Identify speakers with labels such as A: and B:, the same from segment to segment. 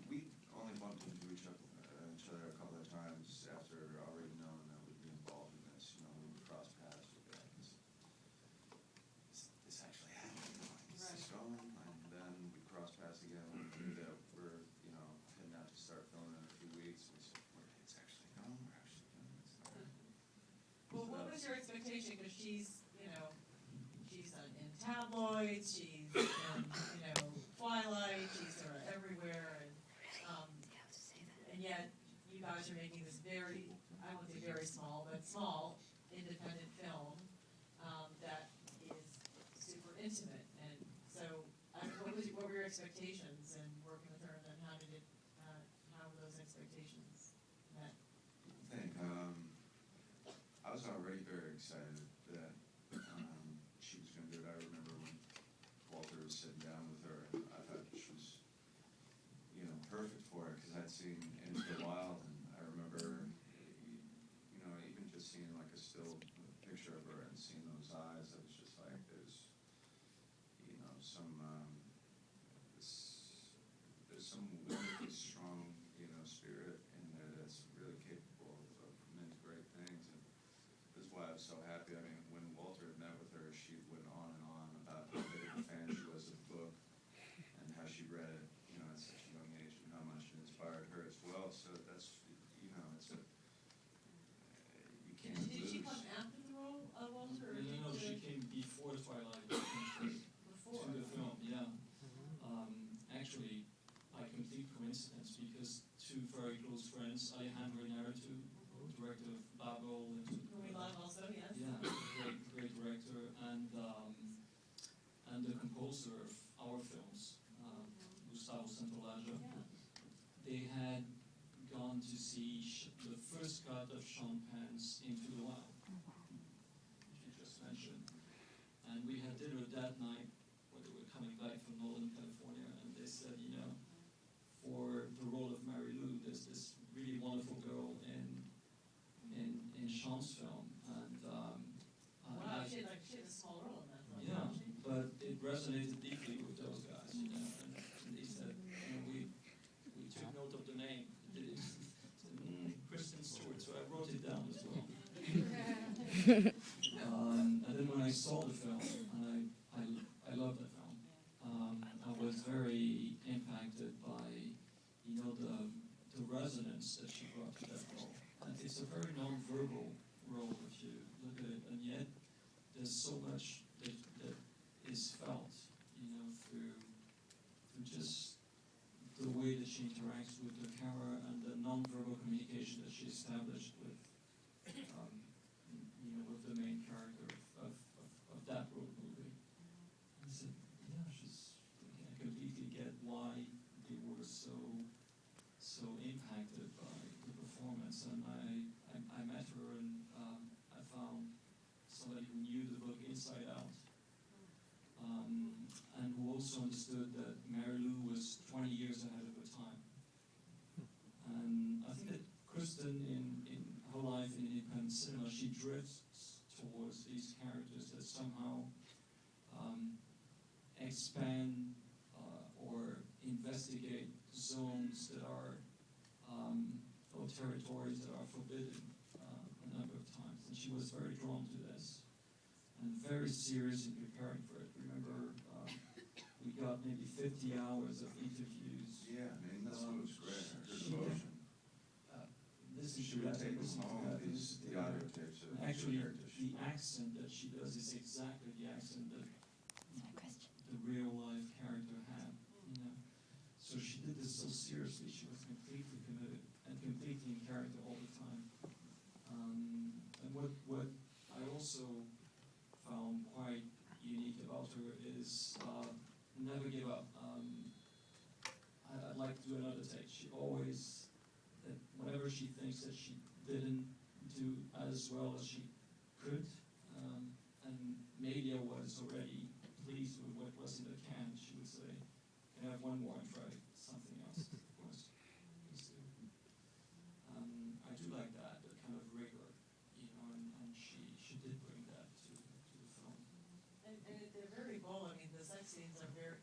A: we only bumped into each other a couple of times after already knowing that we'd be involved in this. We would cross paths with that. This actually happened. Is this going? And then we cross paths again. We knew that we're, heading out to start filming in a few weeks. We said, it's actually going. We're actually doing this.
B: Well, what was your expectation? Because she's in tabloids, she's in, Twilight, she's sort of everywhere, and yet you guys are making this very, I won't say very small, but small, independent film that is super intimate. And so, what were your expectations in working with her, and then how were those expectations met?
A: I think I was already very excited that she was going to do it. I remember when Walter was sitting down with her, and I thought she was, perfect for it, because I'd seen Into the Wild, and I remember, even just seeing like a still picture of her and seeing those eyes, I was just like, there's some wonderfully strong, spirit in there that's really capable of many great things, and that's why I was so happy. I mean, when Walter had met with her, she went on and on about how big of a fan she was of the book and how she read it, at such a young age, and how much it inspired her as well. So that's, you can't lose.
B: Did she come after the role of Walter?
C: No, she came before Twilight.
B: Before?
C: To the film, yeah. Actually, by complete coincidence, because two very close friends, Alejandro Inarritu, director of Babel,
B: who we love also, yes.
C: Yeah, great director, and the composer of our films, Gustavo Santolaya.
B: Yeah.
C: They had gone to see the first cut of Sean Penn's Into the Wild, which you just mentioned. And we had dinner that night when they were coming back from Northern California, and they said, for the role of Mary Lou, there's this really wonderful girl in Sean's film, and
B: wow, she had a small role in that film.
C: Yeah, but it resonated deeply with those guys, and they said, we took note of the name, Kristen Stewart, so I wrote it down as well. And then when I saw the film, and I loved the film, I was very impacted by, the resonance that she brought to that role. And it's a very non-verbal role if you look at it, and yet there's so much that is felt, through just the way that she interacts with the camera and the non-verbal communication that she established with, with the main character of that road movie. And I said, yeah, I completely get why they were so impacted by the performance. And I met her, and I found somebody who knew the book inside out, and who also understood that Mary Lou was 20 years ahead of her time. And I think that Kristen, in her life in independent cinema, she drifts towards these characters that somehow expand or investigate zones that are or territories that are forbidden a number of times. And she was very drawn to this and very serious in preparing for it. Remember, we got maybe 50 hours of interviews.
A: Yeah, that's what was great. Her devotion.
C: She would take
A: home the audio tapes of
C: actually,
A: the characters.
C: the accent that she does is exactly the accent that the real life character had. So she did this so seriously. She was completely committed and completely in character all the time. And what I also found quite unique about her is never give up. I'd like to do another take. She always, whenever she thinks that she didn't do as well as she could, and media was already pleased with what was in the can, she would say, "Can I have one more and try something else?" Of course, please do. I do like that kind of rigor, and she did bring that to the film.
B: And they're very bold. I mean, the sex scenes are very,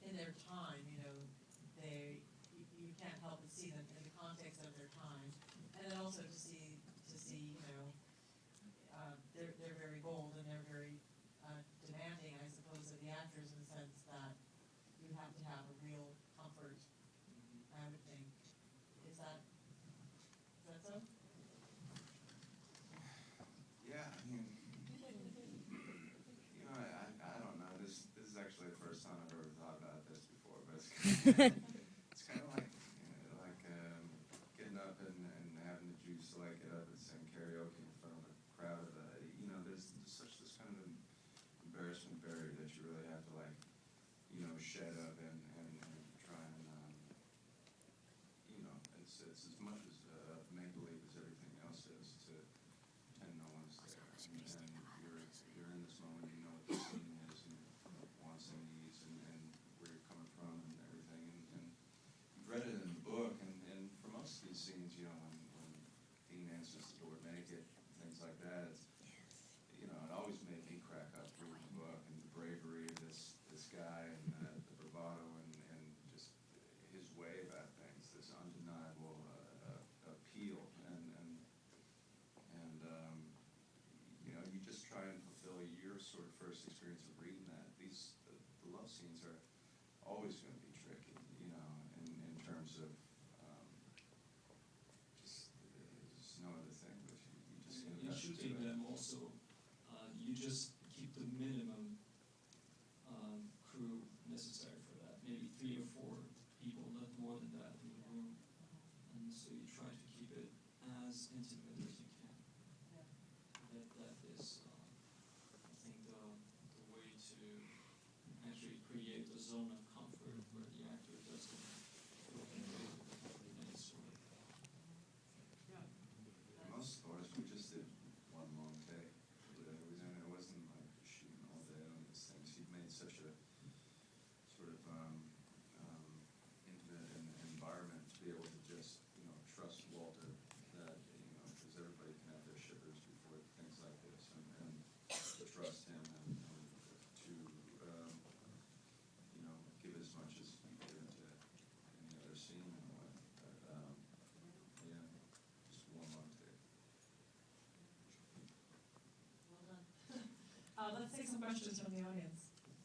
B: in their time,
A: It's kind of like, getting up and having the juice to like get up and sing karaoke in front of a crowd of, there's such this kind of embarrassment barrier that you really have to like, shed of and try and, it's as much as make-believe as everything else is to pretend no one's there. And you're in this moment, you know what the scene is and wants and needs and where you're coming from and everything. And you've read it in the book, and for most of these scenes, when Dean answers the door naked, things like that, it always made me crack up reading the book and the bravery of this guy and the bravado and just his way about things, this undeniable appeal and you just try and fulfill your sort of first experience of reading that. The love scenes are always going to be tricky, in terms of just there's no other thing, but you just
C: In shooting them also, you just keep the minimum crew necessary for that. Maybe 3 or 4 people, not more than that in the room. And so you try to keep it as intimate as you can. That is, I think, the way to actually create a zone of comfort where the actor doesn't feel invaded in any sort of.
A: Most stores, we just did one long take. It wasn't like shooting all day on these things. He'd made such a sort of intimate environment to be able to just, trust Walter that, because everybody can have their shivers before things like this, and to trust him and to, give as much as you give into any other scene in a way. But, yeah, just one long take.
B: Well done. Let's take some questions from the audience.